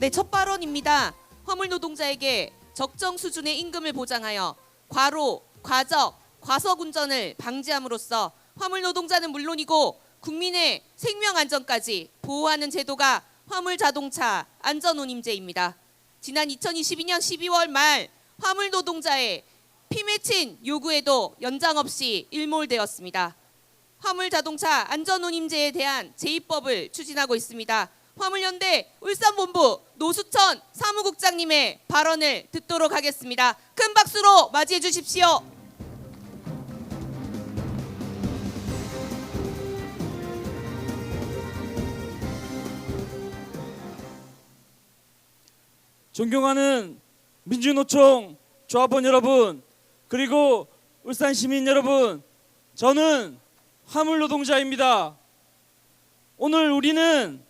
네, 첫 발언입니다. 화물 노동자에게 적정 수준의 임금을 보장하여 과로, 과적, 과속 운전을 방지함으로써 화물 노동자는 물론이고 국민의 생명 안전까지 보호하는 제도가 화물 자동차 안전운임제입니다. 지난 2022년 12월 말 화물 노동자의 피맺힌 요구에도 연장 없이 일몰되었습니다. 화물 자동차 안전운임제에 대한 제2법을 추진하고 있습니다. 화물연대 울산본부 노수천 사무국장님의 발언을 듣도록 하겠습니다. 큰 박수로 맞이해 주십시오. 존경하는 민주노총 조합원 여러분, 그리고 울산 시민 여러분, 저는 화물 노동자입니다. 오늘 우리는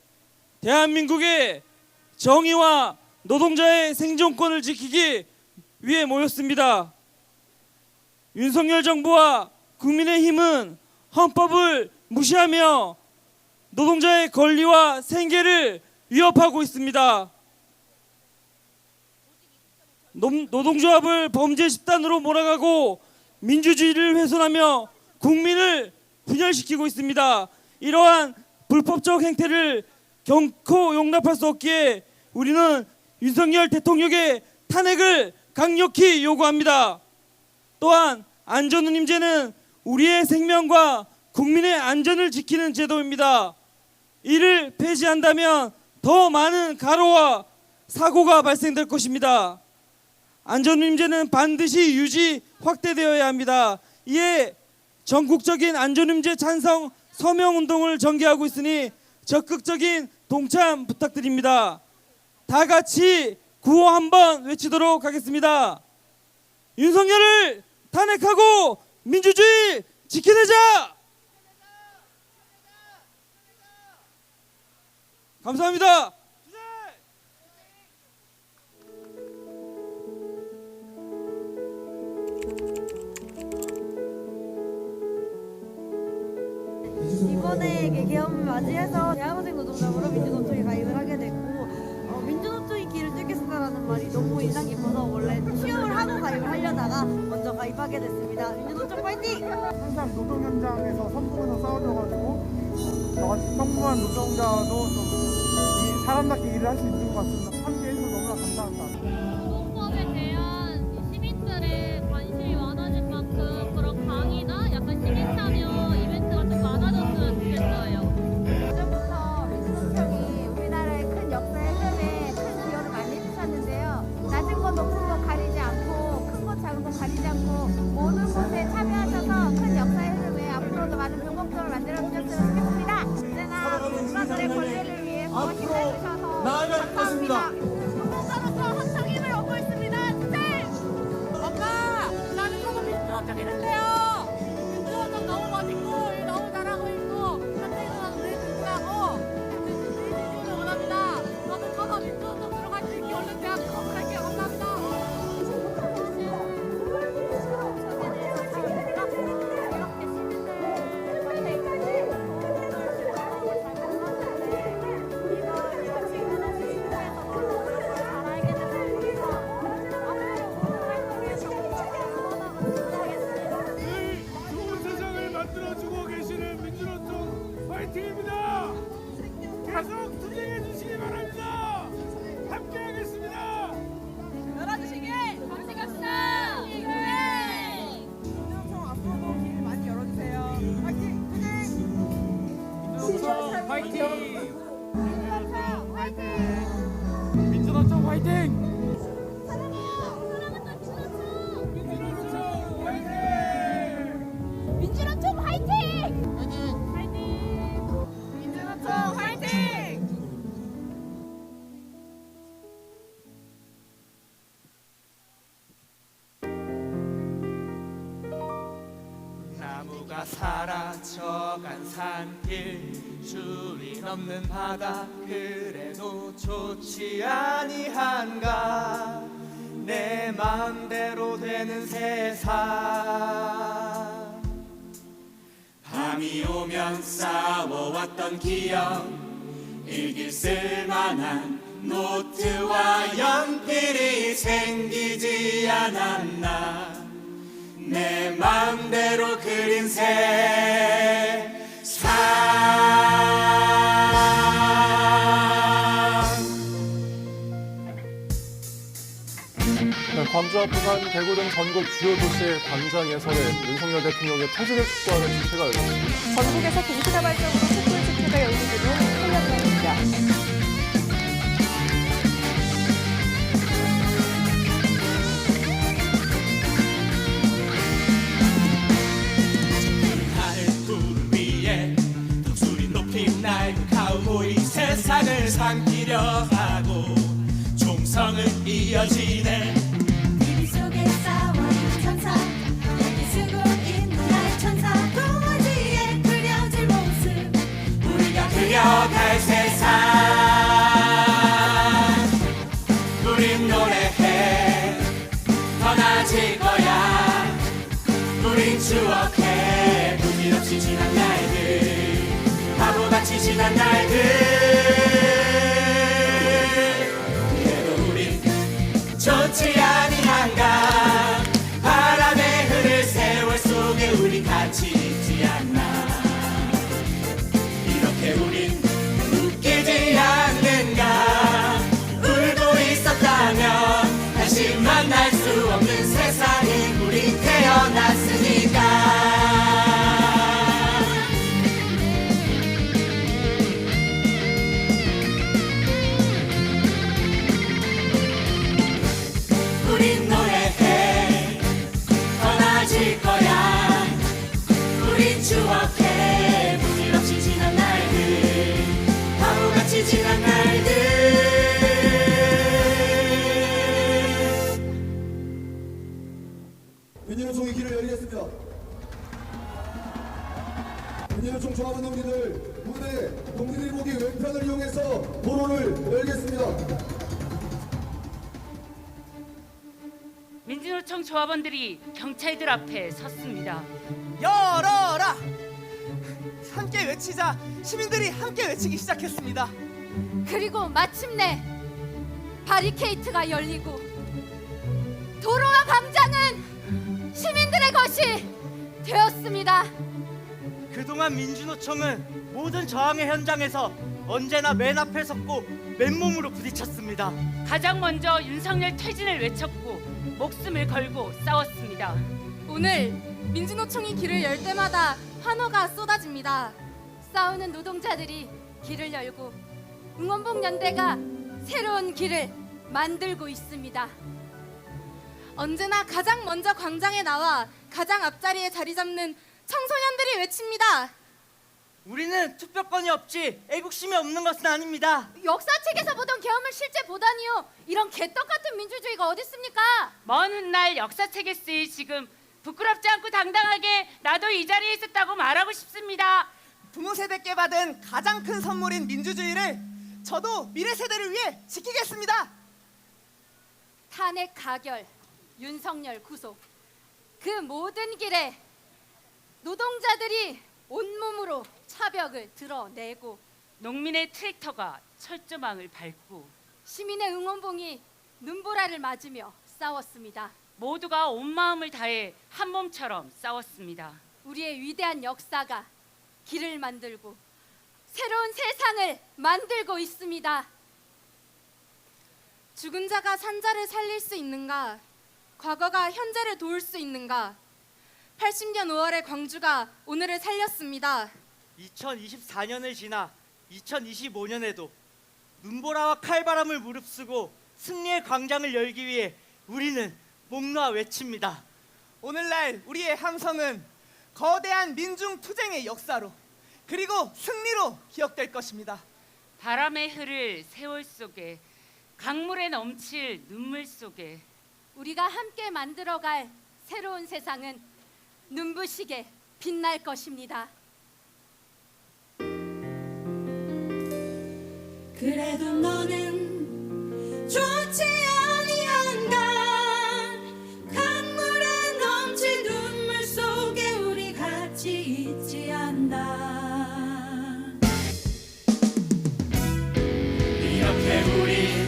대한민국의 정의와 노동자의 생존권을 지키기 위해 모였습니다. 윤석열 정부와 국민의힘은 헌법을 무시하며 노동자의 권리와 생계를 위협하고 있습니다. 노동조합을 범죄 집단으로 몰아가고 민주주의를 훼손하며 국민을 분열시키고 있습니다. 이러한 불법적 행태를 결코 용납할 수 없기에 우리는 윤석열 대통령의 탄핵을 강력히 요구합니다. 또한 안전운임제는 우리의 생명과 국민의 안전을 지키는 제도입니다. 이를 폐지한다면 더 많은 가로와 사고가 발생될 것입니다. 안전운임제는 반드시 유지, 확대되어야 합니다. 이에 전국적인 안전운임제 찬성 서명운동을 전개하고 있으니 적극적인 동참 부탁드립니다. 다 같이 구호 한번 외치도록 하겠습니다. 윤석열을 탄핵하고 민주주의 지켜내자! 감사합니다. 이번에 개헌을 맞이해서 대학생 노동자로 민주노총에 가입을 하게 됐고 민주노총이 길을 뚫겠습니다라는 말이 너무 인상 깊어서 원래 취업을 하고 가입을 하려다가 먼저 가입하게 됐습니다. 민주노총 파이팅! 항상 노동 현장에서 선봉에서 싸워줘가지고 저같이 평범한 노동자도 좀 사람답게 일을 할 수 있는 것 같습니다. 함께 해주셔서 너무나 감사합니다. 노동법에 대한 시민들의 관심이 많아질 만큼 그런 강의나 약간 시민 참여 이벤트가 좀 많아졌으면 좋겠어요. 예전부터 민주노총이 우리나라의 큰 역사의 흐름에 큰 기여를 많이 해주셨는데요. 낮은 거 높은 거 가리지 않고 큰 거 작은 거 가리지 않고 모든 곳에 참여하셔서 큰 역사의 흐름에 앞으로도 많은 변곡점을 만들어 주셨으면 좋겠습니다. 언제나 노동자들의 권리를 위해서 힘내주셔서 감사합니다. 노동자로서 항상 힘을 얻고 있습니다. 선생님! 엄마! 나는 조금 민주노총 있는데요. 민주노총 너무 멋있고 일 너무 잘하고 있고 한국에서 우리 민주하고 민주주의를 원합니다. 저도 커서 민주노총 들어갈 수 있게 얼른 대학 검을할게요. 감사합니다. 좋은 세상을 만들어주고 계시는 민주노총 파이팅입니다. 계속 투쟁해 주시기 바랍니다. 함께하겠습니다. 민주노총 앞으로도 길 많이 열어주세요. 파이팅! 민주노총 파이팅! 민주노총 파이팅! 민주노총 화이팅! 민주노총 화이팅! 나무가 사라져간 산길 줄이 넘는 바다 그래도 좋지 아니한가 내 맘대로 되는 세상 밤이 오면 싸워왔던 기억 일길 쓸만한 노트와 연필이 생기지 않았나 내 마음대로 그린 광주와 부산, 대구 등 전국 주요 도시의 광장에서는 윤석열 대통령의 퇴진을 축구하는 집회가 열렸습니다. 전국에서 동시다발적으로 촛불 집회가 열리기는 8년 만입니다. 달굴 위에 독수리 높이 날고 카우보이 세상을 삼키려 하고 총성은 이어지네 TV 속에 싸워있는 천사 여기 쓰고 있는 나의 천사 동화지에 그려질 모습 우리가 그려갈 세상 우린 노래해 더 나아질 거야 우린 추억해 부질없이 지난 날들 바보같이 지난 날들 그래도 우린 좋지 아니한가 바람에 흐를 세월 속에 우리 같이 있지 않나 이렇게 우린 웃기지 않는가 울고 있었다면 다시 만날 수 없는 세상에 우리 태어났으니까 우린 노래해 더 나아질 거야 우린 추억해 부질없이 지난 날들 바보같이 지난 날들 민주노총의 길을 열겠습니다. 민주노총 조합원 동지들 무대 동지들이 보기 왼편을 이용해서 도로를 열겠습니다. 민주노총 조합원들이 경찰들 앞에 섰습니다. 열어라! 함께 외치자 시민들이 함께 외치기 시작했습니다. 그리고 마침내 바리케이트가 열리고 도로와 광장은 시민들의 것이 되었습니다. 그동안 민주노총은 모든 저항의 현장에서 언제나 맨 앞에 섰고 맨몸으로 부딪혔습니다. 가장 먼저 윤석열 퇴진을 외쳤고 목숨을 걸고 싸웠습니다. 오늘 민주노총이 길을 열 때마다 환호가 쏟아집니다. 싸우는 노동자들이 길을 열고 응원봉 연대가 새로운 길을 만들고 있습니다. 언제나 가장 먼저 광장에 나와 가장 앞자리에 자리 잡는 청소년들이 외칩니다. 우리는 투표권이 없지 애국심이 없는 것은 아닙니다. 역사책에서 보던 계엄을 실제 보다니요. 이런 개떡 같은 민주주의가 어디 있습니까? 먼 훗날 역사책에 쓰일 지금 부끄럽지 않고 당당하게 나도 이 자리에 있었다고 말하고 싶습니다. 부모 세대께 받은 가장 큰 선물인 민주주의를 저도 미래 세대를 위해 지키겠습니다. 탄핵 가결, 윤석열 구속, 그 모든 길에 노동자들이 온몸으로 차벽을 드러내고 농민의 트랙터가 철조망을 밟고 시민의 응원봉이 눈보라를 맞으며 싸웠습니다. 모두가 온 마음을 다해 한 몸처럼 싸웠습니다. 우리의 위대한 역사가 길을 만들고 새로운 세상을 만들고 있습니다. 죽은 자가 산자를 살릴 수 있는가? 과거가 현재를 도울 수 있는가? 80년 5월의 광주가 오늘을 살렸습니다. 2024년을 지나 2025년에도 눈보라와 칼바람을 무릅쓰고 승리의 광장을 열기 위해 우리는 목 놓아 외칩니다. 오늘날 우리의 함성은 거대한 민중투쟁의 역사로 그리고 승리로 기억될 것입니다. 바람에 흐를 세월 속에 강물에 넘칠 눈물 속에 우리가 함께 만들어갈 새로운 세상은 눈부시게 빛날 것입니다. 그래도 너는 좋지 아니한가 강물에 넘칠 눈물 속에 우리 같이 있지 않나 이렇게 우리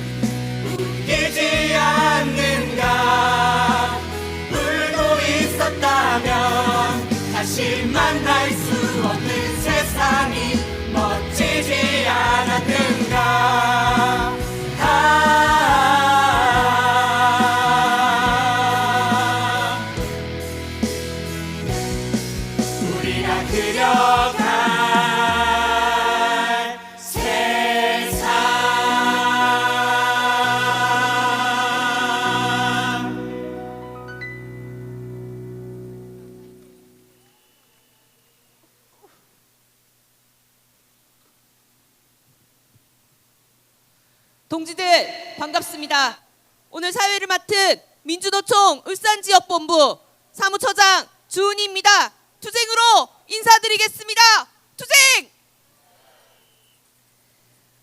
동지들 반갑습니다. 오늘 사회를 맡은 민주노총 울산지역본부 사무처장 주은희입니다. 투쟁으로 인사드리겠습니다. 투쟁!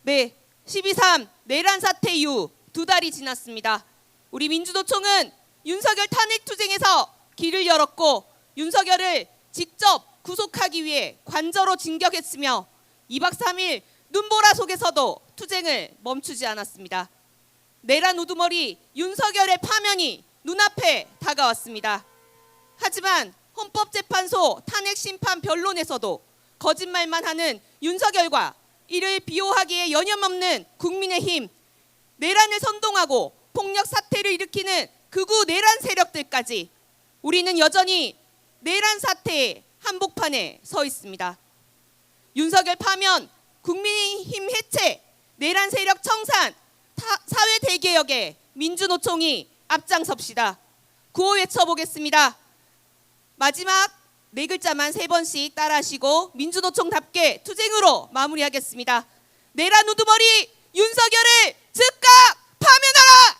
네, 12.3 내란 사태 이후 2달이 지났습니다. 우리 민주노총은 윤석열 탄핵 투쟁에서 길을 열었고 윤석열을 직접 구속하기 위해 관저로 진격했으며 2박 3일 눈보라 속에서도 투쟁을 멈추지 않았습니다. 내란 우두머리 윤석열의 파면이 눈앞에 다가왔습니다. 하지만 헌법재판소 탄핵 심판 변론에서도 거짓말만 하는 윤석열과 이를 비호하기에 여념없는 국민의힘, 내란을 선동하고 폭력 사태를 일으키는 극우 내란 세력들까지 우리는 여전히 내란 사태의 한복판에 서 있습니다. 윤석열 파면, 국민의힘 해체, 내란 세력 청산, 사회 대개혁에 민주노총이 앞장섭시다. 구호 외쳐보겠습니다. 마지막 네 글자만 3번씩 따라하시고 민주노총답게 투쟁으로 마무리하겠습니다. 내란 우두머리 윤석열을 즉각 파면하라!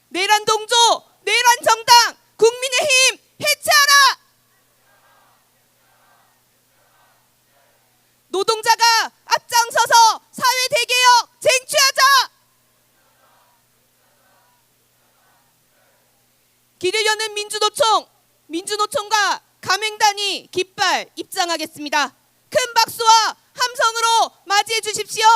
내란 동조, 내란 정당, 국민의힘 해체하라! 노동자가 앞장서서 사회 대개혁 쟁취하자! 길을 여는 민주노총과 가맹단이 깃발 입장하겠습니다. 큰 박수와 함성으로 맞이해 주십시오.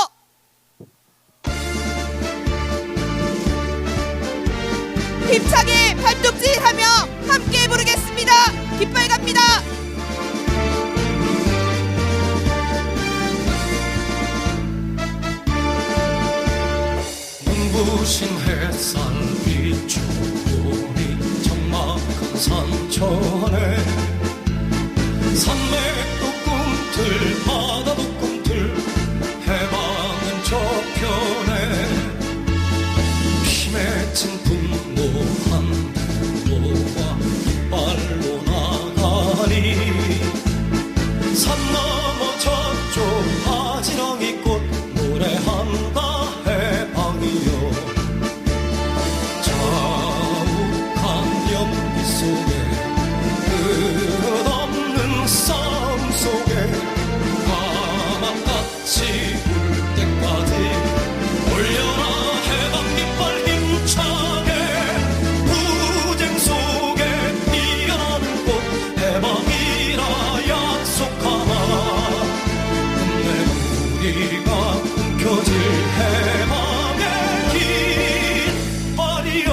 힘차게 발톱질하며 함께 부르겠습니다. 깃발 갑니다. 눈부신 햇살 비추고리 적막한 산천에 산맥도 꿈틀 바다도 꿈틀 해방은 저편에 피 맺힌 분노한 대로와 깃발로 나가니 산 너머 저쪽 아지랑이 꽃 노래한다 해방이여 자욱한 연기 속에 끝없는 싸움 속에 까맣같이 울 때까지 올려라 해방 깃발 힘차게 투쟁 속에 피어나는 꽃 해방이라 약속하나 끝내 우리가 움켜질 해방의 깃발이여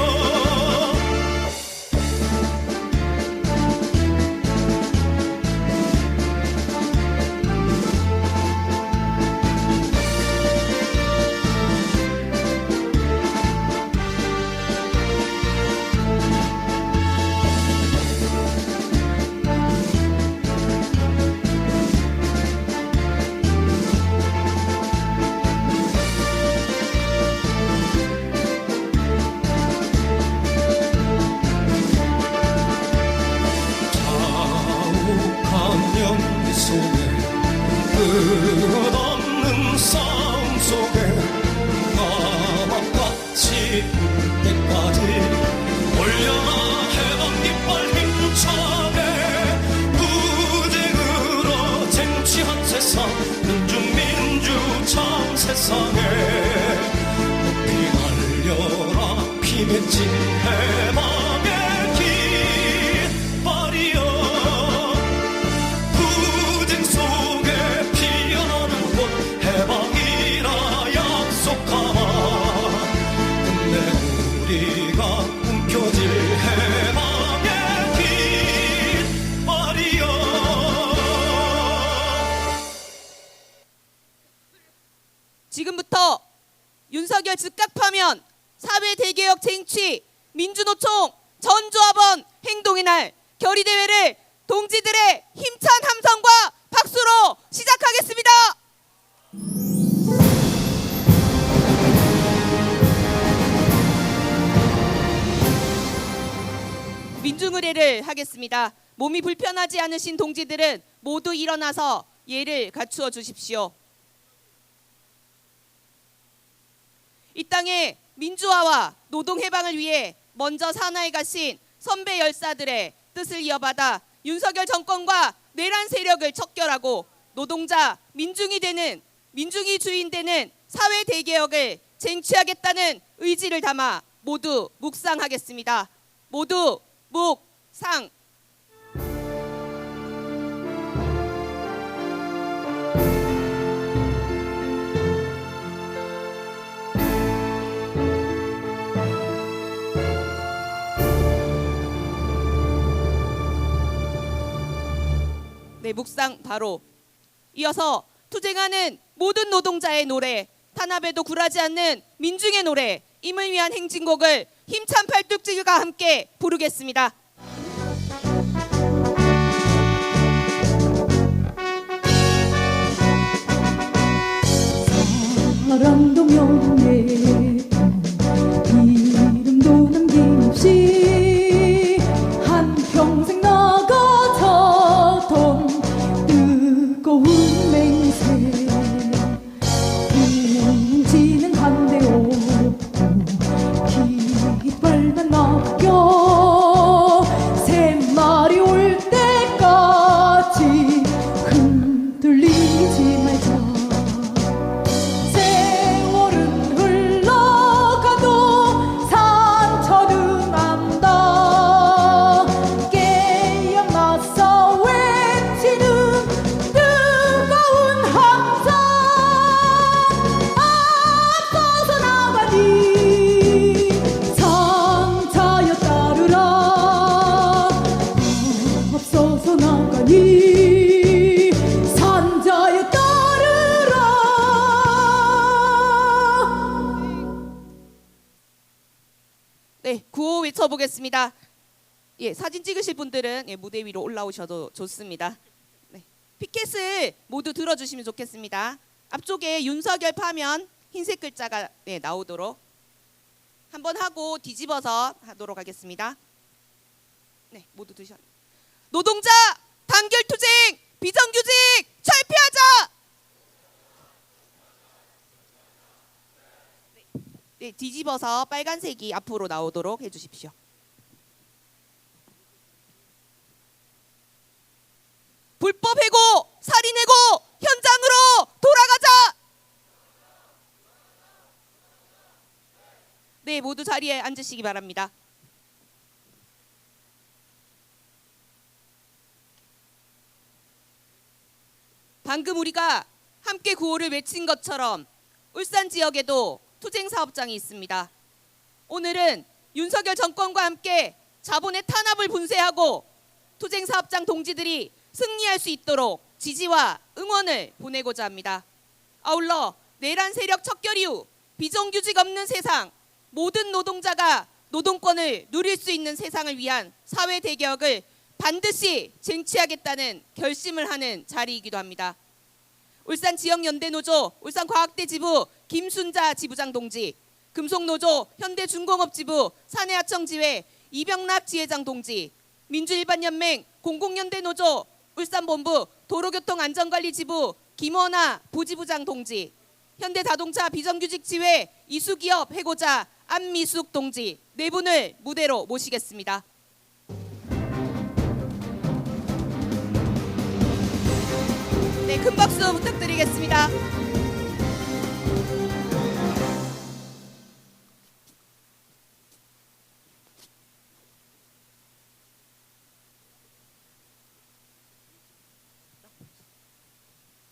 자욱한 연기 속에 끝없는 싸움 속에 까맣같이 울 때까지 올려라 해방 깃발 힘차게 투쟁으로 쟁취한 세상 민주 참 세상에 높이 날려라 피 맺힌 해방의 깃발이여 투쟁 속에 피어나는 꽃 해방이라 약속하마 끝내 우리가 움켜질 해방의 깃발이여 지금부터 윤석열 즉각 파면, 사회 대개혁 쟁취, 민주노총 전조합원 행동의 날 결의대회를 동지들의 힘찬 함성과 박수로 시작하겠습니다. 민중의례를 하겠습니다. 몸이 불편하지 않으신 동지들은 모두 일어나서 예를 갖추어 주십시오. 이 땅의 민주화와 노동해방을 위해 먼저 산하에 가신 선배 열사들의 뜻을 이어받아 윤석열 정권과 내란 세력을 척결하고 노동자, 민중이 주인되는 사회 대개혁을 쟁취하겠다는 의지를 담아 모두 묵상하겠습니다. 모두 묵상. 네, 묵상 바로. 이어서 투쟁하는 모든 노동자의 노래, 탄압에도 굴하지 않는 민중의 노래, 임을 위한 행진곡을 힘찬 팔뚝질과 함께 부르겠습니다. 사랑도 명예도 이름도 남김없이 한평생 나가자던 뜨거운 맹세 움지는 한대 없고 깃발만 맡겨 새말이 올 때까지 흔들리지 말자. 세월은 흘러가도 상처는 안다. 깨어나서 외치는 뜨거운 함성. 앞서서 나가니 상자여 따르라. 앞서서 나가니 산자여 따르라. 네, 구호 외쳐보겠습니다. 예, 사진 찍으실 분들은 무대 위로 올라오셔도 좋습니다. 네, 피켓을 모두 들어주시면 좋겠습니다. 앞쪽에 윤석열 파면 흰색 글자가 나오도록 한번 하고 뒤집어서 하도록 하겠습니다. 네, 모두 드셔. 노동자 단결투쟁 비정규직 철폐하자. 네, 뒤집어서 빨간색이 앞으로 나오도록 해주십시오. 불법 해고, 살인해고 현장으로 돌아가자. 네, 모두 자리에 앉으시기 바랍니다. 방금 우리가 함께 구호를 외친 것처럼 울산 지역에도 투쟁 사업장이 있습니다. 오늘은 윤석열 정권과 함께 자본의 탄압을 분쇄하고 투쟁 사업장 동지들이 승리할 수 있도록 지지와 응원을 보내고자 합니다. 아울러 내란 세력 척결 이후 비정규직 없는 세상, 모든 노동자가 노동권을 누릴 수 있는 세상을 위한 사회 대개혁을 반드시 쟁취하겠다는 결심을 하는 자리이기도 합니다. 울산 지역연대노조 울산과학대 지부 김순자 지부장 동지, 금속노조 현대중공업지부 사내하청지회 이병락 지회장 동지, 민주일반연맹 공공연대노조 울산본부 도로교통안전관리지부 김원아 부지부장 동지, 현대자동차 비정규직지회 이수기업 해고자 안미숙 동지 네 분을 무대로 모시겠습니다. 네, 큰 박수 부탁드리겠습니다.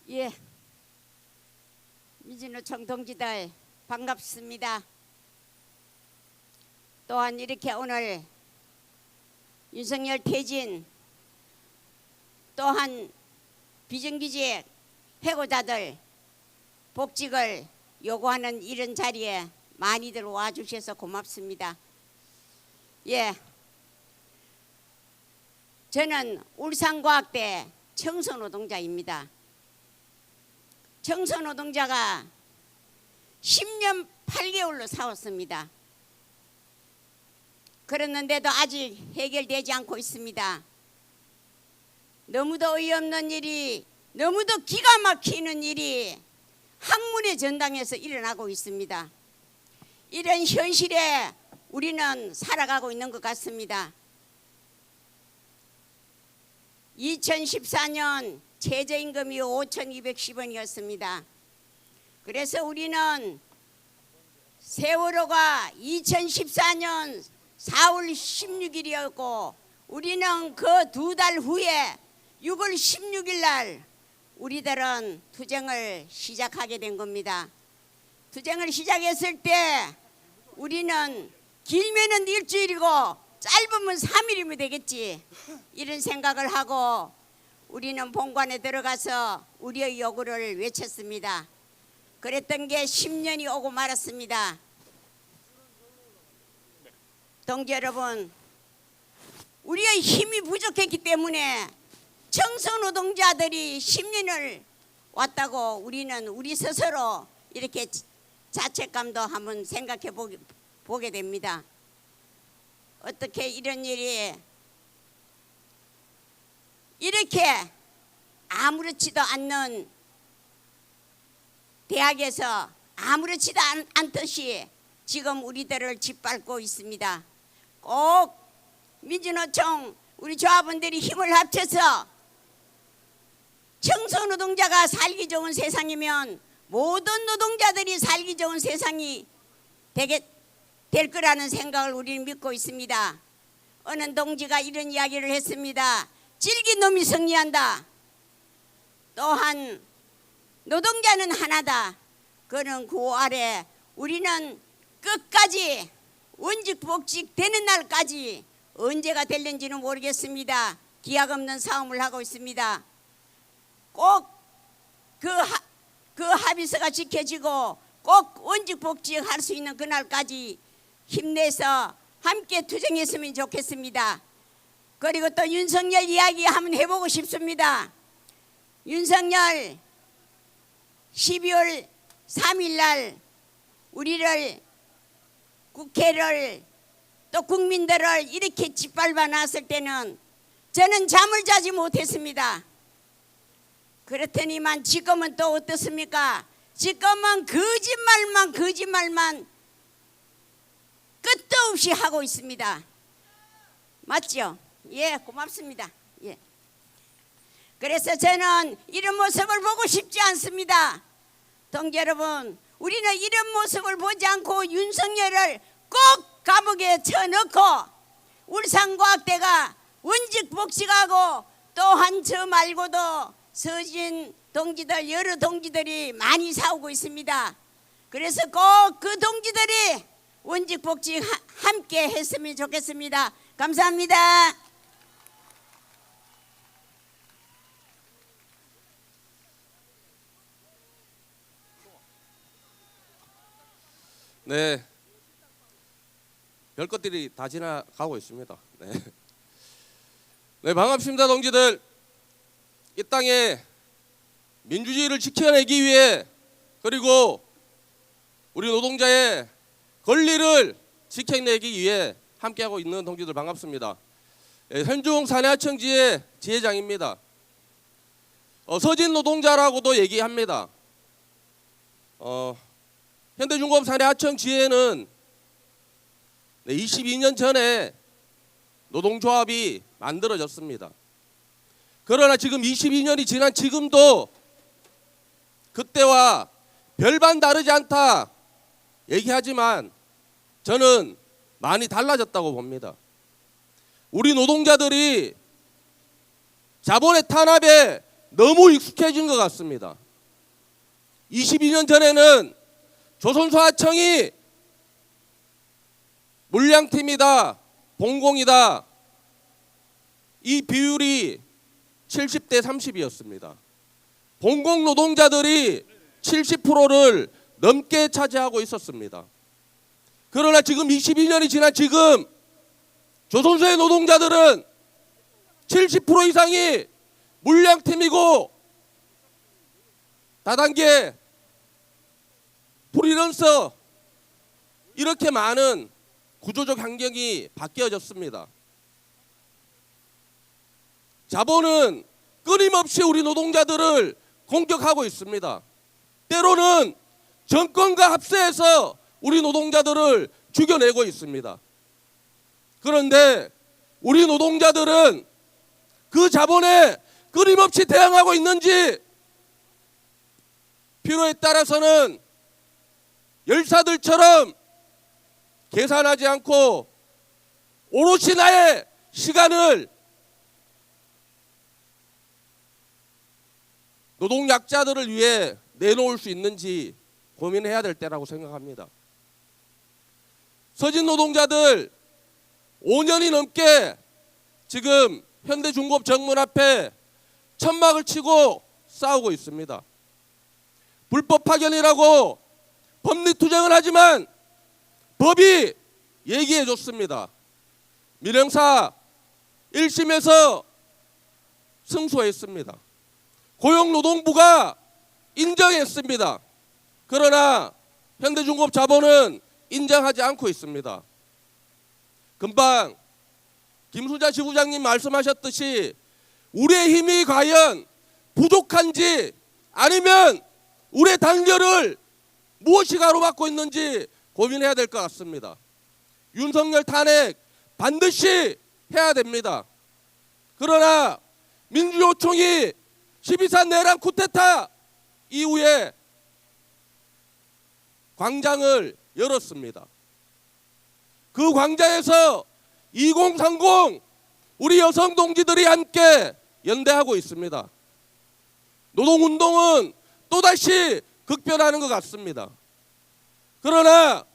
예, 민주노총 동지들 반갑습니다. 또한 이렇게 오늘 윤석열 퇴진, 또한 비정규직 해고자들 복직을 요구하는 이런 자리에 많이들 와주셔서 고맙습니다. 예, 저는 울산과학대 청소노동자입니다. 청소노동자가 10년 8개월로 싸웠습니다. 그랬는데도 아직 해결되지 않고 있습니다. 너무도 어이없는 일이, 너무도 기가 막히는 일이 학문의 전당에서 일어나고 있습니다. 이런 현실에 우리는 살아가고 있는 것 같습니다. 2014년 최저임금이 5,210원이었습니다. 그래서 우리는 세월호가 2014년 4월 16일이었고 우리는 그 2달 후에 6월 16일 날 우리들은 투쟁을 시작하게 된 겁니다. 투쟁을 시작했을 때 우리는 길면은 일주일이고 짧으면 3일이면 되겠지 이런 생각을 하고 우리는 본관에 들어가서 우리의 요구를 외쳤습니다. 그랬던 게 10년이 오고 말았습니다. 동지 여러분, 우리의 힘이 부족했기 때문에 청소노동자들이 10년을 왔다고 우리는 우리 스스로 이렇게 자책감도 한번 생각해 보게 됩니다. 어떻게 이런 일이 이렇게 아무렇지도 않는 대학에서 아무렇지도 않듯이 지금 우리들을 짓밟고 있습니다. 꼭 민주노총 우리 조합원들이 힘을 합쳐서 청소노동자가 살기 좋은 세상이면 모든 노동자들이 살기 좋은 세상이 될 거라는 생각을 우리는 믿고 있습니다. 어느 동지가 이런 이야기를 했습니다. 질긴 놈이 승리한다. 또한 노동자는 하나다. 그는 그 아래 우리는 끝까지 원직복직 되는 날까지 언제가 될는지는 모르겠습니다. 기약 없는 싸움을 하고 있습니다. 꼭 그 합의서가 지켜지고 꼭 원직복직 할 수 있는 그날까지 힘내서 함께 투쟁했으면 좋겠습니다. 그리고 또 윤석열 이야기 한번 해보고 싶습니다. 윤석열 12월 3일 날 우리를 국회를 또 국민들을 이렇게 짓밟아 놨을 때는 저는 잠을 자지 못했습니다. 그렇더니만 지금은 또 어떻습니까? 지금은 거짓말만 끝도 없이 하고 있습니다. 맞죠? 예, 고맙습니다. 예. 그래서 저는 이런 모습을 보고 싶지 않습니다. 동지 여러분, 우리는 이런 모습을 보지 않고 윤석열을 꼭 감옥에 쳐넣고 울산과학대가 원직복직하고 또한 저 말고도 서진 동지들 여러 동지들이 많이 싸우고 있습니다. 그래서 꼭 그 동지들이 원직복직 함께 했으면 좋겠습니다. 감사합니다. 네, 별 것들이 다 지나가고 있습니다. 네, 네 반갑습니다, 동지들. 이 땅에 민주주의를 지켜내기 위해 그리고 우리 노동자의 권리를 지켜내기 위해 함께하고 있는 동지들 반갑습니다. 현종 사내하청지회 지회장입니다. 서진 노동자라고도 얘기합니다. 현대중공업 사내하청 지회는 22년 전에 노동조합이 만들어졌습니다. 그러나 지금 22년이 지난 지금도 그때와 별반 다르지 않다 얘기하지만 저는 많이 달라졌다고 봅니다. 우리 노동자들이 자본의 탄압에 너무 익숙해진 것 같습니다. 22년 전에는 조선소하청이 물량팀이다, 봉공이다, 이 비율이 70대 30이었습니다. 봉공 노동자들이 70%를 넘게 차지하고 있었습니다. 그러나 지금 22년이 지난 지금 조선소의 노동자들은 70% 이상이 물량팀이고 다단계 프리랜서 이렇게 많은 구조적 환경이 바뀌어졌습니다. 자본은 끊임없이 우리 노동자들을 공격하고 있습니다. 때로는 정권과 합세해서 우리 노동자들을 죽여내고 있습니다. 그런데 우리 노동자들은 그 자본에 끊임없이 대항하고 있는지 필요에 따라서는 열사들처럼 계산하지 않고 오롯이 나의 시간을 노동약자들을 위해 내놓을 수 있는지 고민해야 될 때라고 생각합니다. 서진 노동자들 5년이 넘게 지금 현대중공업 정문 앞에 천막을 치고 싸우고 있습니다. 불법 파견이라고 법리투쟁을 하지만 법이 얘기해 줬습니다. 민형사 1심에서 승소했습니다. 고용노동부가 인정했습니다. 그러나 현대중공업 자본은 인정하지 않고 있습니다. 금방 김수자 지부장님 말씀하셨듯이 우리의 힘이 과연 부족한지 아니면 우리의 단결을 무엇이 가로막고 있는지 고민해야 될 것 같습니다. 윤석열 탄핵 반드시 해야 됩니다. 그러나 민주노총이 12.3 내란 쿠데타 이후에 광장을 열었습니다. 그 광장에서 2030 우리 여성 동지들이 함께 연대하고 있습니다. 노동운동은 또다시 급변하는 것 같습니다. 그러나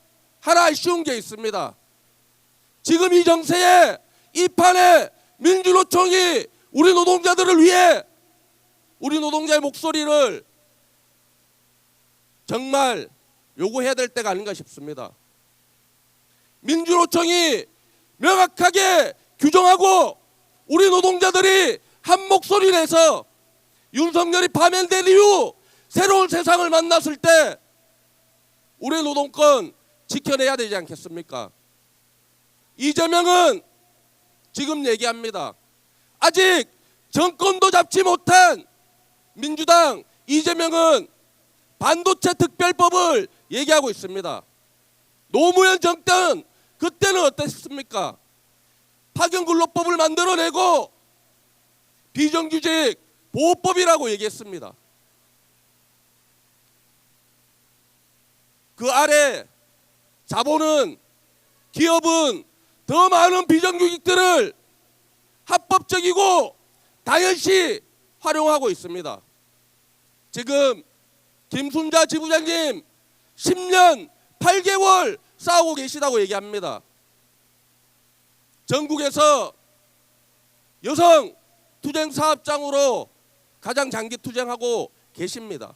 하나 아쉬운 게 있습니다. 지금 이 정세에 이 판에 민주노총이 우리 노동자들을 위해 우리 노동자의 목소리를 정말 요구해야 될 때가 아닌가 싶습니다. 민주노총이 명확하게 규정하고 우리 노동자들이 한 목소리 내서 윤석열이 파면된 이후 새로운 세상을 만났을 때 우리 노동권 지켜내야 되지 않겠습니까? 이재명은 지금 얘기합니다. 아직 정권도 잡지 못한 민주당 이재명은 반도체 특별법을 얘기하고 있습니다. 노무현 정권 그때는 어땠습니까? 파견근로법을 만들어내고 비정규직 보호법이라고 얘기했습니다. 그 아래 자본은 기업은 더 많은 비정규직들을 합법적이고 당연시 활용하고 있습니다. 지금 김순자 지부장님 10년 8개월 싸우고 계시다고 얘기합니다. 전국에서 여성 투쟁 사업장으로 가장 장기 투쟁하고 계십니다.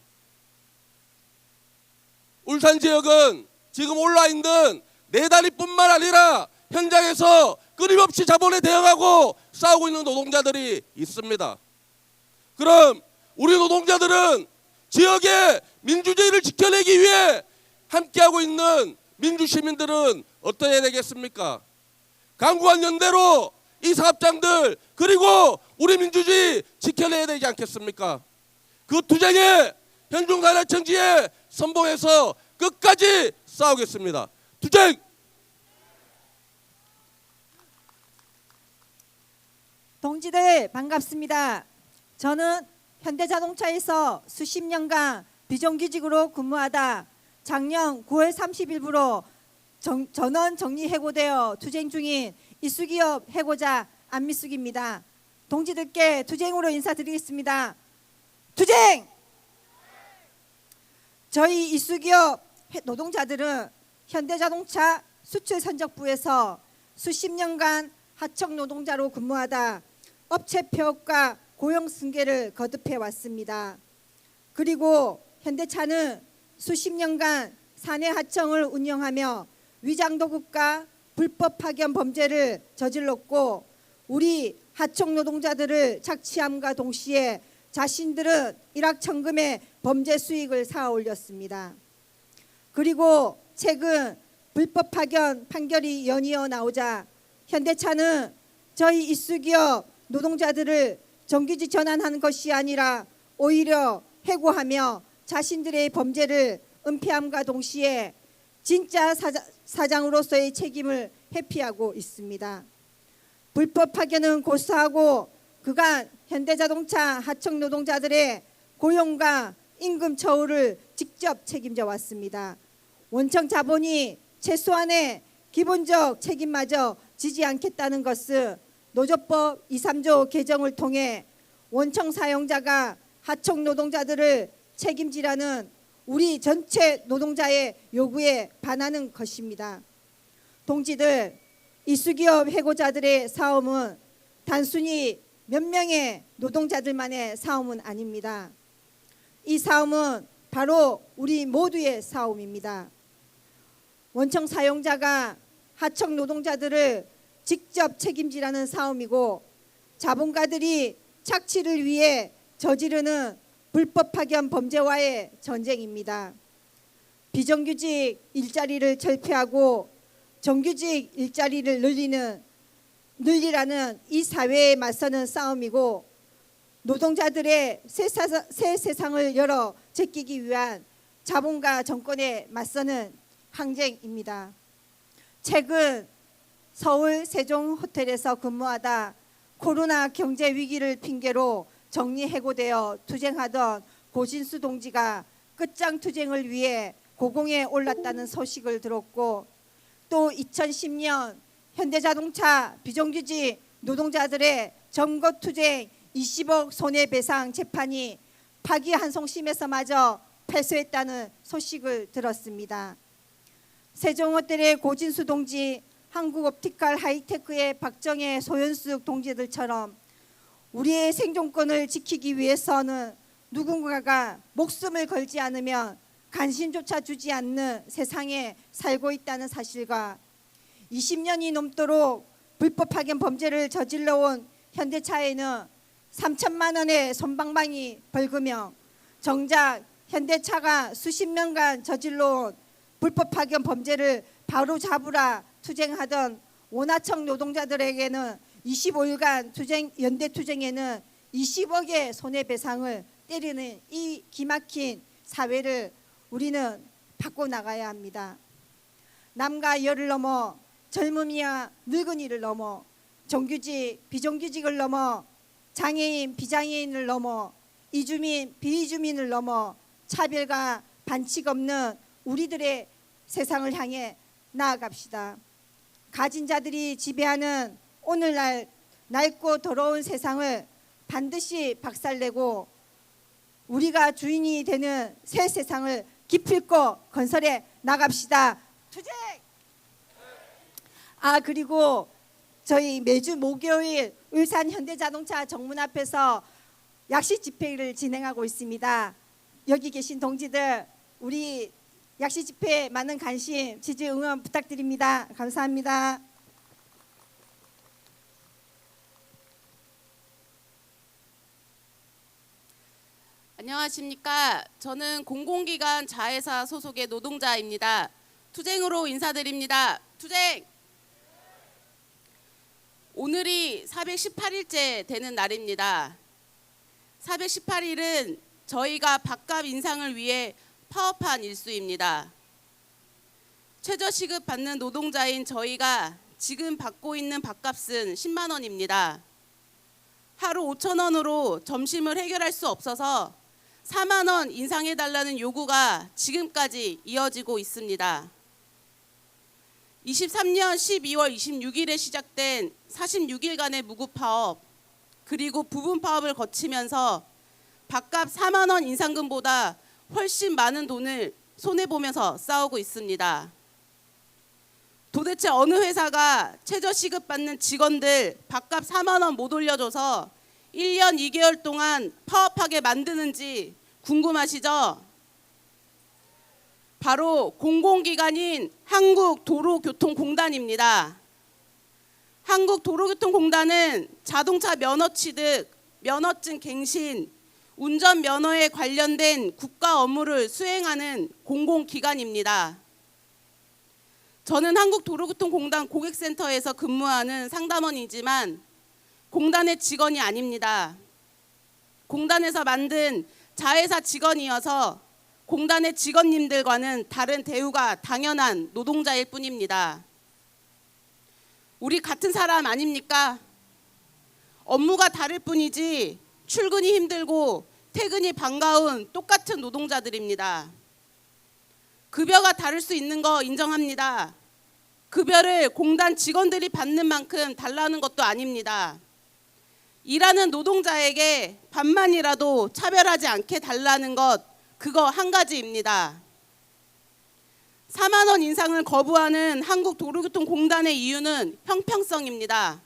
울산 지역은 지금 온라인은 내다리뿐만 아니라 현장에서 끊임없이 자본에 대응하고 싸우고 있는 노동자들이 있습니다. 그럼 우리 노동자들은 지역의 민주주의를 지켜내기 위해 함께하고 있는 민주시민들은 어떻게 해야 되겠습니까? 강구한 연대로 이 사업장들 그리고 우리 민주주의 지켜내야 되지 않겠습니까? 그 투쟁에 현중산하청지에 선봉해서 끝까지 싸우겠습니다. 투쟁! 동지들 반갑습니다. 저는 현대자동차에서 수십 년간 비정규직으로 근무하다 작년 9월 30일부로 전원 정리해고되어 투쟁 중인 이수기업 해고자 안미숙입니다. 동지들께 투쟁으로 인사드리겠습니다. 투쟁! 저희 이수기업 노동자들은 현대자동차 수출선적부에서 수십 년간 하청 노동자로 근무하다 업체 폐업과 고용 승계를 거듭해 왔습니다. 그리고 현대차는 수십 년간 사내 하청을 운영하며 위장도급과 불법 파견 범죄를 저질렀고 우리 하청 노동자들을 착취함과 동시에 자신들은 일확천금의 범죄 수익을 쌓아 올렸습니다. 그리고 최근 불법 파견 판결이 연이어 나오자 현대차는 저희 이수기업 노동자들을 정규직 전환하는 것이 아니라 오히려 해고하며 자신들의 범죄를 은폐함과 동시에 진짜 사장으로서의 책임을 회피하고 있습니다. 불법 파견은 고수하고 그간 현대자동차 하청 노동자들의 고용과 임금 처우를 직접 책임져 왔습니다. 원청 자본이 최소한의 기본적 책임마저 지지 않겠다는 것은 노조법 2, 3조 개정을 통해 원청 사용자가 하청 노동자들을 책임지라는 우리 전체 노동자의 요구에 반하는 것입니다. 동지들, 이수기업 해고자들의 싸움은 단순히 몇 명의 노동자들만의 싸움은 아닙니다. 이 싸움은 바로 우리 모두의 싸움입니다. 원청 사용자가 하청 노동자들을 직접 책임지라는 싸움이고 자본가들이 착취를 위해 저지르는 불법 파견 범죄와의 전쟁입니다. 비정규직 일자리를 철폐하고 정규직 일자리를 늘리라는 이 사회에 맞서는 싸움이고 노동자들의 새 세상을 열어 제끼기 위한 자본가 정권에 맞서는 항쟁입니다. 최근 서울 세종 호텔에서 근무하다 코로나 경제 위기를 핑계로 정리해고되어 투쟁하던 고진수 동지가 끝장 투쟁을 위해 고공에 올랐다는 소식을 들었고 또 2010년 현대자동차 비정규직 노동자들의 점거투쟁 20억 손해배상 재판이 파기환송심에서마저 패소했다는 소식을 들었습니다. 세종호텔의 고진수 동지, 한국옵티컬 하이테크의 박정혜, 소연숙 동지들처럼 우리의 생존권을 지키기 위해서는 누군가가 목숨을 걸지 않으면 관심조차 주지 않는 세상에 살고 있다는 사실과 20년이 넘도록 불법 파견 범죄를 저질러온 현대차에는 3천만 원의 솜방망이 벌금형, 정작 현대차가 수십 년간 저질러온 불법 파견 범죄를 바로 잡으라 투쟁하던 원하청 노동자들에게는 25일간 연대 투쟁에는 20억의 손해배상을 때리는 이 기막힌 사회를 우리는 바꿔나가야 합니다. 남과 여를 넘어 젊음이와 늙은이를 넘어 정규직, 비정규직을 넘어 장애인, 비장애인을 넘어 이주민, 비이주민을 넘어 차별과 반칙 없는 우리들의 세상을 향해 나아갑시다. 가진 자들이 지배하는 오늘날 낡고 더러운 세상을 반드시 박살내고 우리가 주인이 되는 새 세상을 기필코 건설해 나갑시다. 투쟁! 그리고 저희 매주 목요일 울산 현대자동차 정문 앞에서 약식 집회를 진행하고 있습니다. 여기 계신 동지들 우리 약식 집회에 많은 관심, 지지, 응원 부탁드립니다. 감사합니다. 안녕하십니까. 저는 공공기관 자회사 소속의 노동자입니다. 투쟁으로 인사드립니다. 투쟁! 오늘이 418일째 되는 날입니다. 418일은 저희가 밥값 인상을 위해 파업한 일수입니다. 최저시급 받는 노동자인 저희가 지금 받고 있는 밥값은 10만 원입니다. 하루 5천 원으로 점심을 해결할 수 없어서 4만 원 인상해달라는 요구가 지금까지 이어지고 있습니다. 23년 12월 26일에 시작된 46일간의 무급파업 그리고 부분파업을 거치면서 밥값 4만 원 인상금보다 훨씬 많은 돈을 손해보면서 싸우고 있습니다. 도대체 어느 회사가 최저시급 받는 직원들 밥값 4만 원 못 올려줘서 1년 2개월 동안 파업하게 만드는지 궁금하시죠? 바로 공공기관인 한국도로교통공단입니다. 한국도로교통공단은 자동차 면허 취득, 면허증 갱신, 운전면허에 관련된 국가 업무를 수행하는 공공기관입니다. 저는 한국도로교통공단 고객센터에서 근무하는 상담원이지만 공단의 직원이 아닙니다. 공단에서 만든 자회사 직원이어서 공단의 직원님들과는 다른 대우가 당연한 노동자일 뿐입니다. 우리 같은 사람 아닙니까? 업무가 다를 뿐이지 출근이 힘들고 퇴근이 반가운 똑같은 노동자들입니다. 급여가 다를 수 있는 거 인정합니다. 급여를 공단 직원들이 받는 만큼 달라는 것도 아닙니다. 일하는 노동자에게 반만이라도 차별하지 않게 달라는 것, 그거 한 가지입니다. 4만 원 인상을 거부하는 한국도로교통공단의 이유는 형평성입니다.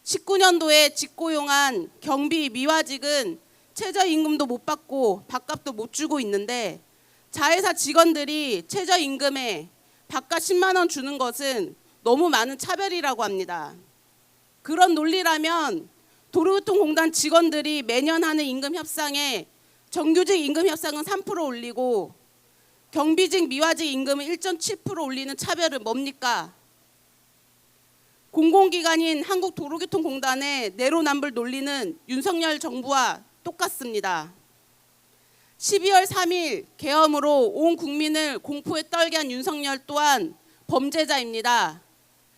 19년도에 직고용한 경비 미화직은 최저임금도 못 받고 밥값도 못 주고 있는데 자회사 직원들이 최저임금에 밥값 10만 원 주는 것은 너무 많은 차별이라고 합니다. 그런 논리라면 도로교통공단 직원들이 매년 하는 임금 협상에 정규직 임금 협상은 3% 올리고 경비직 미화직 임금은 1.7% 올리는 차별은 뭡니까? 공공기관인 한국도로교통공단의 내로남불 논리는 윤석열 정부와 똑같습니다. 12월 3일 계엄으로 온 국민을 공포에 떨게 한 윤석열 또한 범죄자입니다.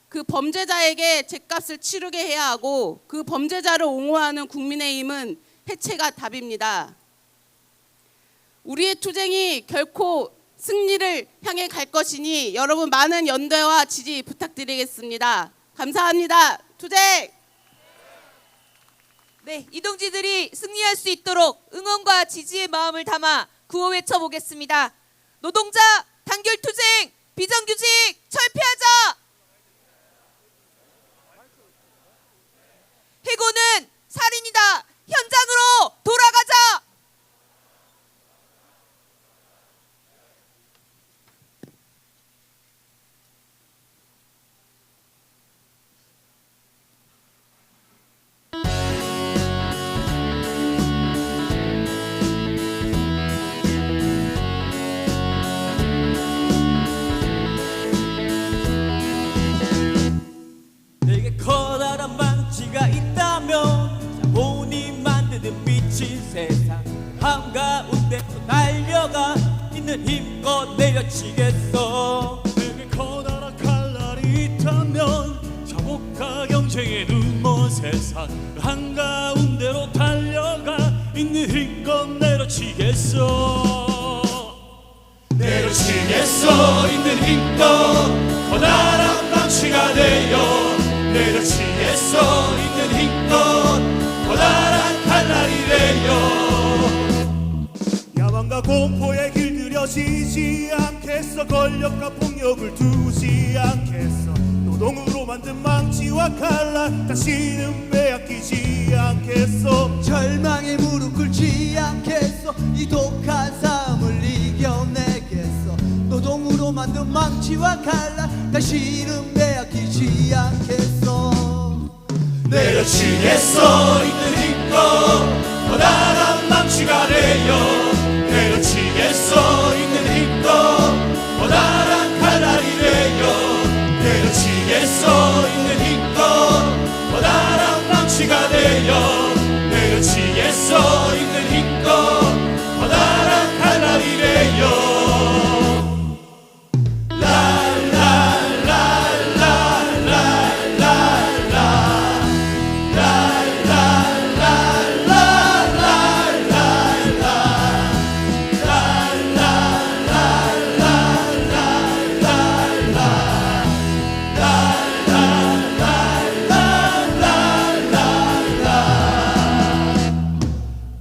그 범죄자에게 죗값을 치르게 해야 하고 그 범죄자를 옹호하는 국민의힘은 해체가 답입니다. 우리의 투쟁이 결코 승리를 향해 갈 것이니 여러분 많은 연대와 지지 부탁드리겠습니다. 감사합니다. 투쟁! 네, 이 동지들이 승리할 수 있도록 응원과 지지의 마음을 담아 구호 외쳐보겠습니다. 노동자 단결투쟁, 비정규직 철폐하자! 해고는 살인이다. 현장으로 돌아가자. 내게 커다란 망치가 있다면 자본이 만드는 미친 세상 한가운데로 달려가 있는 힘껏 내려치겠어. 내게 커다란 칼날이 있다면 자본과 경쟁의 눈먼 세상 그 한가운데로 달려가 있는 힘껏 내려치겠어. 내려치겠어 있는 힘껏 커다란 망치가 되어 내려치겠어 있는 힘껏 커다란 칼날이 되어 야망과 공포에 길들여지지 않겠어. 권력과 폭력을 두지 않겠어. 노동으로 만든 망치와 칼날 다시는 빼앗기지 않겠어. 절망에 무릎 꿇지 않겠어. 이 독한 삶을 이겨내겠어. 노동으로 만든 망치와 칼날 다시는 빼앗기지 않겠어. 내려치겠어 있는 힘껏 커다란 망치가 되어 내려치겠어 있는 힘껏 커다란 칼날이 되어 내려치겠어 있는 힘껏 커다란 망치가 되어 내려치겠어 있는 힘껏 커다란 칼날이 되어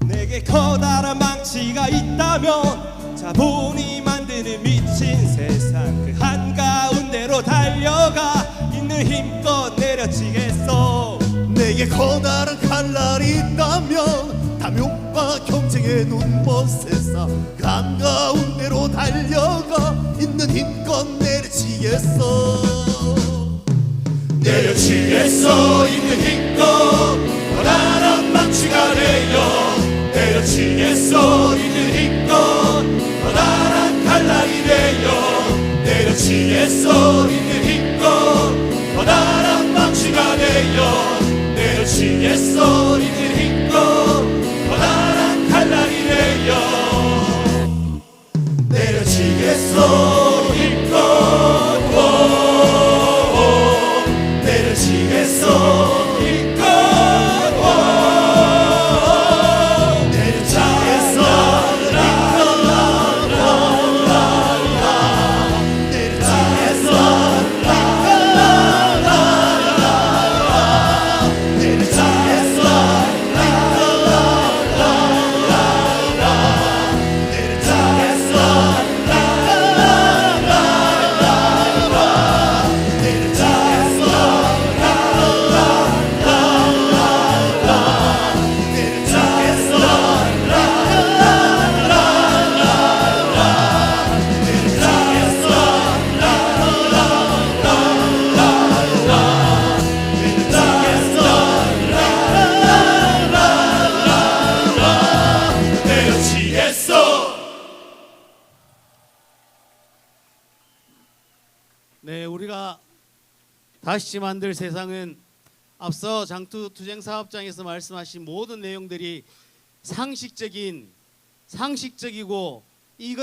내게 커다란 망치가 있다면 자본이 만드는 미친 세상 그 한가운데로 달려가 있는 힘껏 내려치겠어. 내게 커다란 칼날이 있다면 탐욕과 경쟁의 눈먼 세상 그 한가운데로 달려가 있는 힘껏 내려치겠어. 내려치겠어 있는 힘껏 커다란 망치가 되어 내려치겠어 있는 힘껏 커다란 칼날이 되어 내려치겠어 있는 힘껏 커다란 망치가 되어 내려치겠어 있는 힘껏 커다란 칼날이 되어 내려치겠소 힘껏 내려치겠소 힘껏 내려치겠소 네, 우리가 다시 만들 세상은 앞서 장투투쟁사업장에서 말씀하신 모든 내용들이 상식적이고 이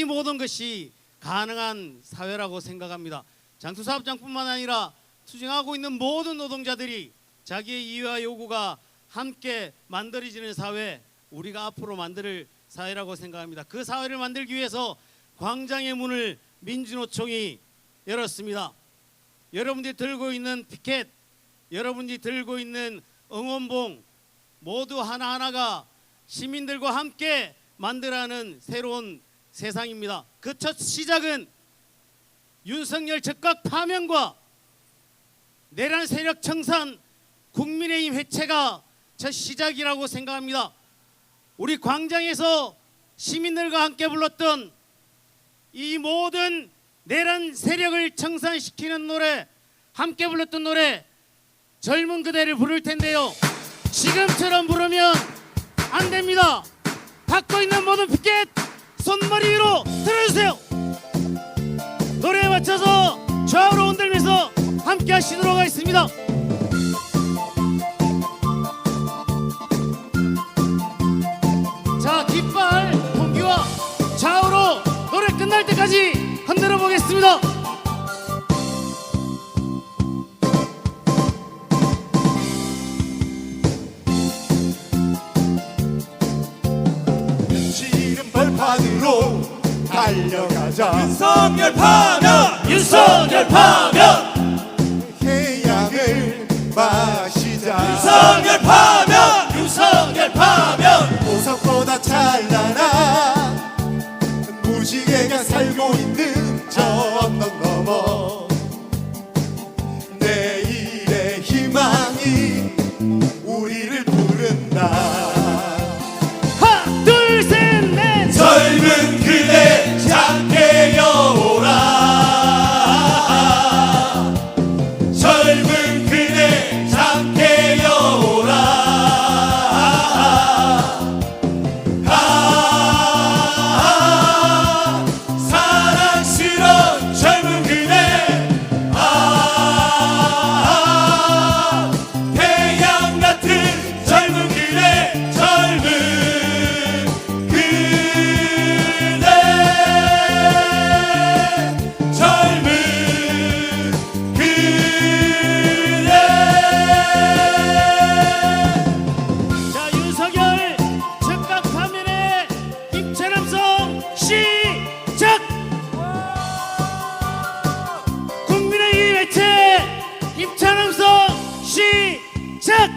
모든 것이 가능한 사회라고 생각합니다. 장투사업장뿐만 아니라 투쟁하고 있는 모든 노동자들이 자기의 이해와 요구가 함께 만들어지는 사회, 우리가 앞으로 만들 사회라고 생각합니다. 그 사회를 만들기 위해서 광장의 문을 민주노총이 열었습니다. 여러분들이 들고 있는 피켓, 여러분들이 들고 있는 응원봉 모두 하나하나가 시민들과 함께 만들어가는 새로운 세상입니다. 그 첫 시작은 윤석열 적각 파면과 내란 세력 청산, 국민의힘 해체가 첫 시작이라고 생각합니다. 우리 광장에서 시민들과 함께 불렀던 이 모든 내란 세력을 청산시키는 노래, 함께 불렀던 노래 젊은 그대를 부를 텐데요. 지금처럼 부르면 안 됩니다. 갖고 있는 모든 피켓 손머리 위로 들어주세요. 노래에 맞춰서 좌우로 흔들면서 함께 하시도록 하겠습니다. 자, 깃발 공기와 좌우로 노래 끝날 때까지 흔들어 보겠습니다. 지금 벌판으로 달려가자. 윤석열 파면, 윤석열 파면, 해양을 마시자. 윤석열 파면, 윤석열 파면, 보석보다 찬란한 무지개가 살고 있는 저 언덕 넘어 내일의 희망이 우리를 부른다. 하나, 둘, 셋, 넷. 젊은 그대 함께 여오라. 젊은 그대 함께 여오라. 사랑스러운 젊은 그대, 태양 같은 젊은 그대, 젊은 그대, 젊은 그대. 자, 윤석열 즉각 파면의 김철남성 시작. 국민의힘 해체 김철남성 시작.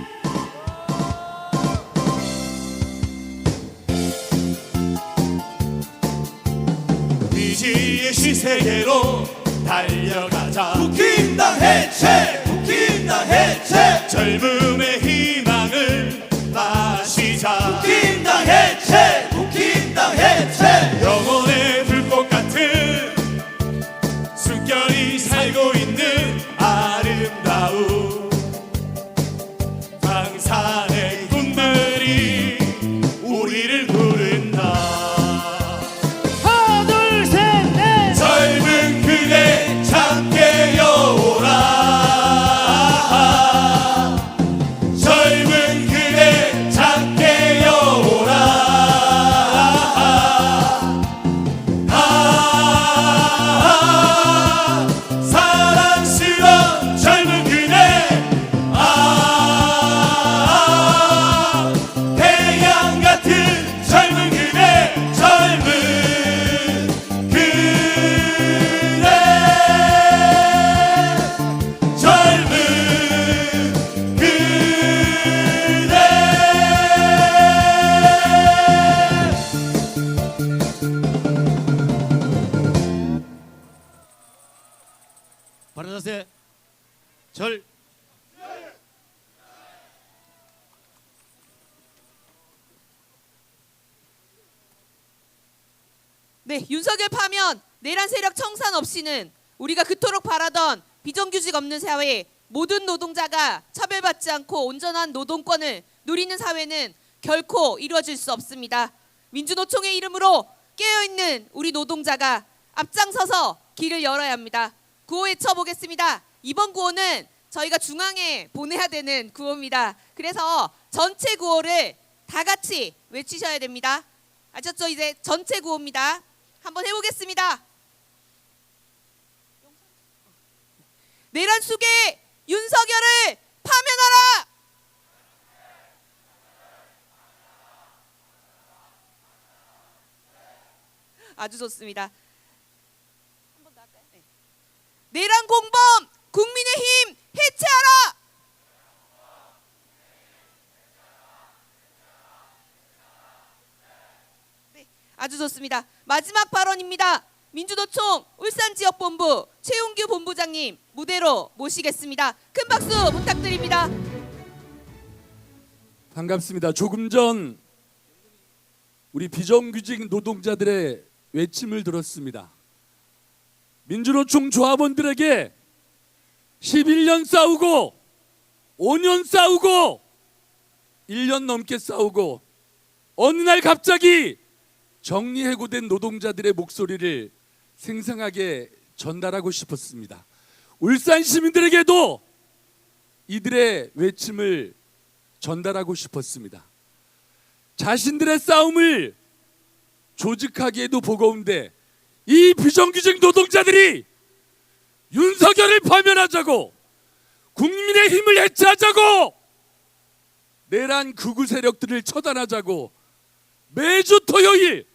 의지의 신세계로 달려가자. 국힘당 해체, 국힘당 해체, 젊음의 희망을 마시자. 국힘당 해체, 국힘당 해체, 영혼의 불꽃 같은 숨결이 살고 있는 아름다운 방산의 꿈들이 우리를 부른다. 하나, 둘, 셋, 넷. 젊은 그대 함께 여오라. 젊은 절. 네, 윤석열 파면 내란 세력 청산 없이는 우리가 그토록 바라던 비정규직 없는 사회, 모든 노동자가 차별받지 않고 온전한 노동권을 누리는 사회는 결코 이루어질 수 없습니다. 민주노총의 이름으로 깨어있는 우리 노동자가 앞장서서 길을 열어야 합니다. 구호 외쳐보겠습니다. 이번 구호는 저희가 중앙에 보내야 되는 구호입니다. 그래서 전체 구호를 다 같이 외치셔야 됩니다. 아셨죠? 이제 전체 구호입니다. 한번 해보겠습니다. 내란 속에 윤석열을 파면하라! 아주 좋습니다. 한번 더 할까요? 네. 내란 공범 국민의힘 해체하라! 네, 아주 좋습니다. 마지막 발언입니다. 민주노총 울산지역본부 최용규 본부장님 무대로 모시겠습니다. 큰 박수 부탁드립니다. 반갑습니다. 조금 전 우리 비정규직 노동자들의 외침을 들었습니다. 민주노총 조합원들에게 11년 싸우고 5년 싸우고 1년 넘게 싸우고 어느 날 갑자기 정리해고된 노동자들의 목소리를 생생하게 전달하고 싶었습니다. 울산 시민들에게도 이들의 외침을 전달하고 싶었습니다. 자신들의 싸움을 조직하기에도 버거운데 이 비정규직 노동자들이 윤석열을 파면하자고 국민의 힘을 해체하자고 내란 극우 세력들을 처단하자고 매주 토요일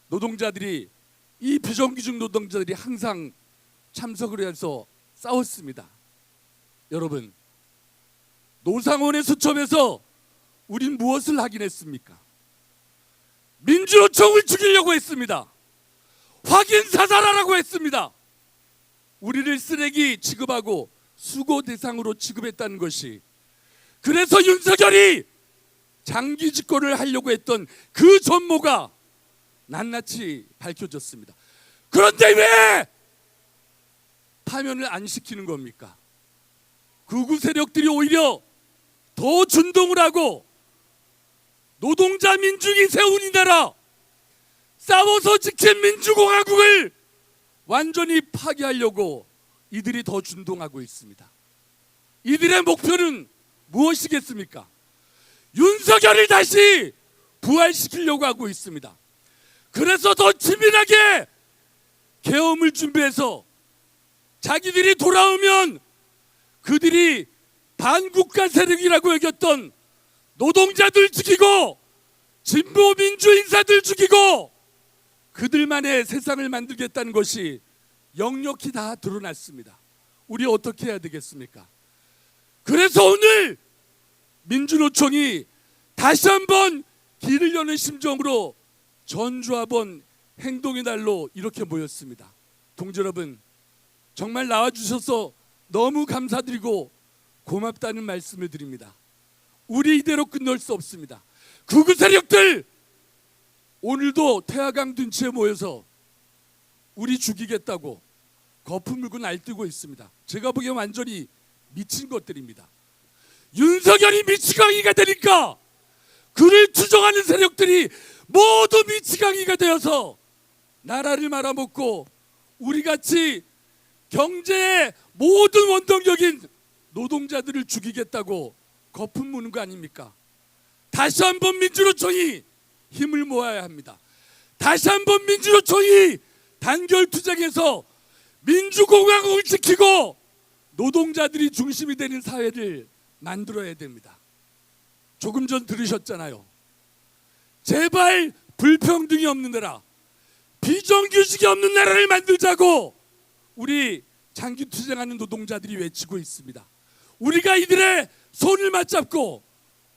노동자들이 이 비정규직 노동자들이 항상 참석을 해서 싸웠습니다. 여러분, 노상원의 수첩에서 우린 무엇을 하긴 했습니까? 민주노총을 죽이려고 했습니다. 확인 사살하라고 했습니다. 우리를 쓰레기 취급하고 수고 대상으로 취급했다는 것이, 그래서 윤석열이 장기 집권을 하려고 했던 그 전모가 낱낱이 밝혀졌습니다. 그런데 왜 파면을 안 시키는 겁니까? 극우 세력들이 오히려 더 준동을 하고 노동자 민중이 세운 이 나라, 싸워서 지킨 민주공화국을 완전히 파괴하려고 이들이 더 준동하고 있습니다. 이들의 목표는 무엇이겠습니까? 윤석열을 다시 부활시키려고 하고 있습니다. 그래서 더 치밀하게 계엄을 준비해서 자기들이 돌아오면 그들이 반국가 세력이라고 여겼던 노동자들 죽이고 진보 민주 인사들 죽이고 그들만의 세상을 만들겠다는 것이 역력히 다 드러났습니다. 우리 어떻게 해야 되겠습니까? 그래서 오늘 민주노총이 다시 한번 길을 여는 심정으로 전주합원 행동의 날로 이렇게 모였습니다. 동지 여러분, 정말 나와주셔서 너무 감사드리고 고맙다는 말씀을 드립니다. 우리 이대로 끝낼 수 없습니다. 극우 세력들 오늘도 태화강 둔치에 모여서 우리 죽이겠다고 거품 물고 날뛰고 있습니다. 제가 보기엔 완전히 미친 것들입니다. 윤석열이 미치광이가 되니까 그를 추종하는 세력들이 모두 미치광이가 되어서 나라를 말아먹고 우리같이 경제의 모든 원동력인 노동자들을 죽이겠다고 거품 무는 거 아닙니까? 다시 한번 민주노총이 힘을 모아야 합니다. 다시 한번 민주노총이 단결 투쟁해서 민주공화국을 지키고 노동자들이 중심이 되는 사회를 만들어야 됩니다. 조금 전 들으셨잖아요. 제발 불평등이 없는 나라, 비정규직이 없는 나라를 만들자고 우리 장기 투쟁하는 노동자들이 외치고 있습니다. 우리가 이들의 손을 맞잡고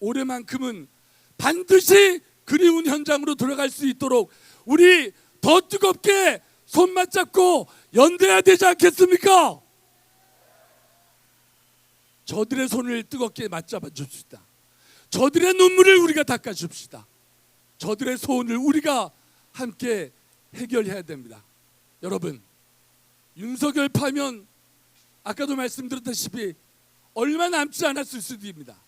올해만큼은 반드시 그리운 현장으로 돌아갈 수 있도록 우리 더 뜨겁게 손 맞잡고 연대해야 되지 않겠습니까? 저들의 손을 뜨겁게 맞잡아 줍시다. 저들의 눈물을 우리가 닦아 줍시다. 저들의 소원을 우리가 함께 해결해야 됩니다. 여러분, 윤석열 파면 아까도 말씀드렸다시피 얼마 남지 않았을 수도입니다.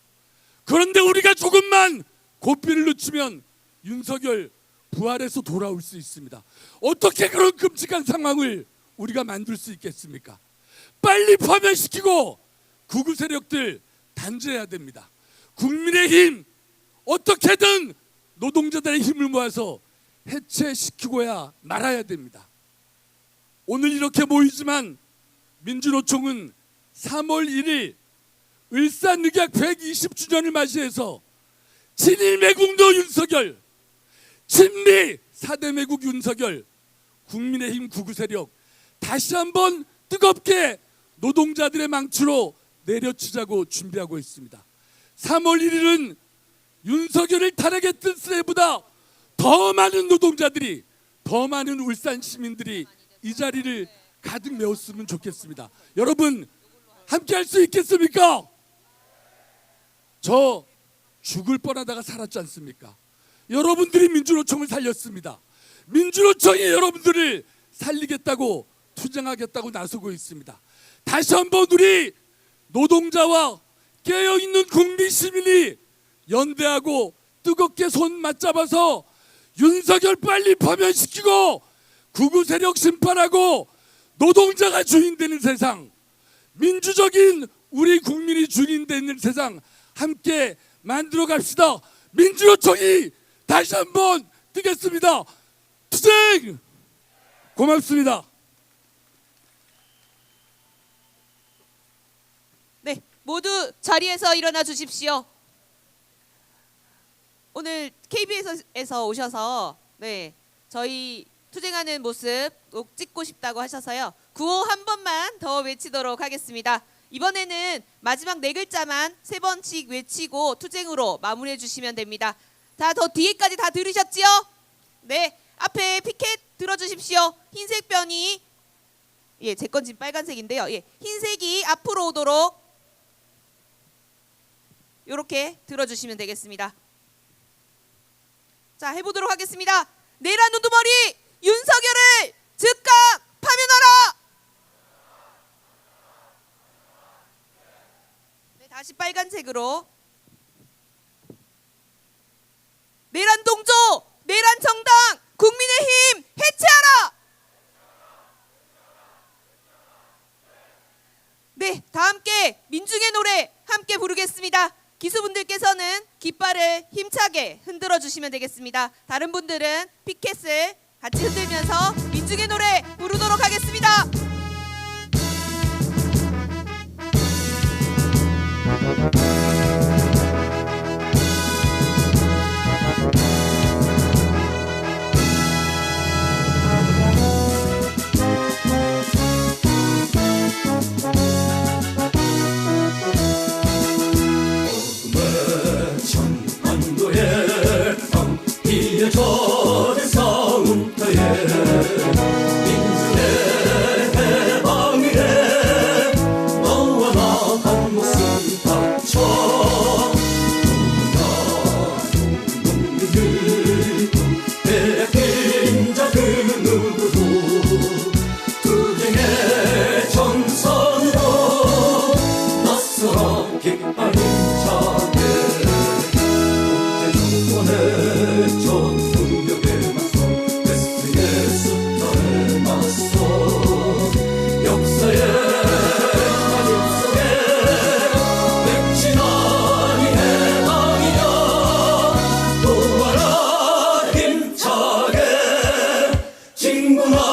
그런데 우리가 조금만 고삐를 늦추면 윤석열 부활해서 돌아올 수 있습니다. 어떻게 그런 끔찍한 상황을 우리가 만들 수 있겠습니까? 빨리 파면시키고 극우 세력들 단죄해야 됩니다. 국민의힘 어떻게든 노동자들의 힘을 모아서 해체시키고야 말아야 됩니다. 오늘 이렇게 모이지만 민주노총은 3월 1일 을사늑약 120주년을 맞이해서 친일매국노 윤석열, 친미 4대 매국 윤석열, 국민의힘 극우 세력 다시 한번 뜨겁게 노동자들의 망치로 내려치자고 준비하고 있습니다. 3월 1일은 윤석열을 탄핵했던 때보다 더 많은 노동자들이, 더 많은 울산 시민들이 이 자리를 가득 메웠으면 좋겠습니다. 여러분 함께 할 수 있겠습니까? 저 죽을 뻔하다가 살았지 않습니까? 여러분들이 민주노총을 살렸습니다. 민주노총이 여러분들을 살리겠다고 투쟁하겠다고 나서고 있습니다. 다시 한번 우리 노동자와 깨어있는 국민 시민이 연대하고 뜨겁게 손 맞잡아서 윤석열 빨리 파면시키고 극우 세력 심판하고 노동자가 주인 되는 세상, 민주적인 우리 국민이 주인 되는 세상 함께 만들어 갑시다. 민주노총이 다시 한번 뛰겠습니다. 투쟁! 고맙습니다. 네, 모두 자리에서 일어나 주십시오. 오늘 KBS에서 오셔서 저희 투쟁하는 모습 꼭 찍고 싶다고 하셔서요. 구호 한 번만 더 외치도록 하겠습니다. 이번에는 마지막 4글자만 3번씩 외치고 투쟁으로 마무리해 주시면 됩니다. 자, 더 뒤에까지 다 들으셨지요? 네, 앞에 피켓 들어주십시오. 흰색 변이, 제 건 지금 빨간색인데요. 흰색이 앞으로 오도록 이렇게 들어주시면 되겠습니다. 자, 해보도록 하겠습니다. 내란 우두머리 윤석열을 즉각 파면하라. 네, 다시 빨간색으로. 내란 동조, 내란 정당, 국민의힘 해체하라. 네, 다 함께 민중의 노래 함께 부르겠습니다. 기수분들께서는 깃발을 힘차게 흔들어 주시면 되겠습니다. 다른 분들은 피켓을 같이 흔들면서 민중의 노래 부르도록 하겠습니다. 젖은 서울터에 민중의 해방을 해 너와 나 한 목숨 바쳐 농민을 빼앗긴 자 그 누구도 투쟁의 전선으로 나서라 깃발 힘차게 독재 정권의 전승력에 맞서 베스트의 숫자에 맞서 역사의 가슴 속에 맺힌 이 해방이여 도와라 힘차게 진군하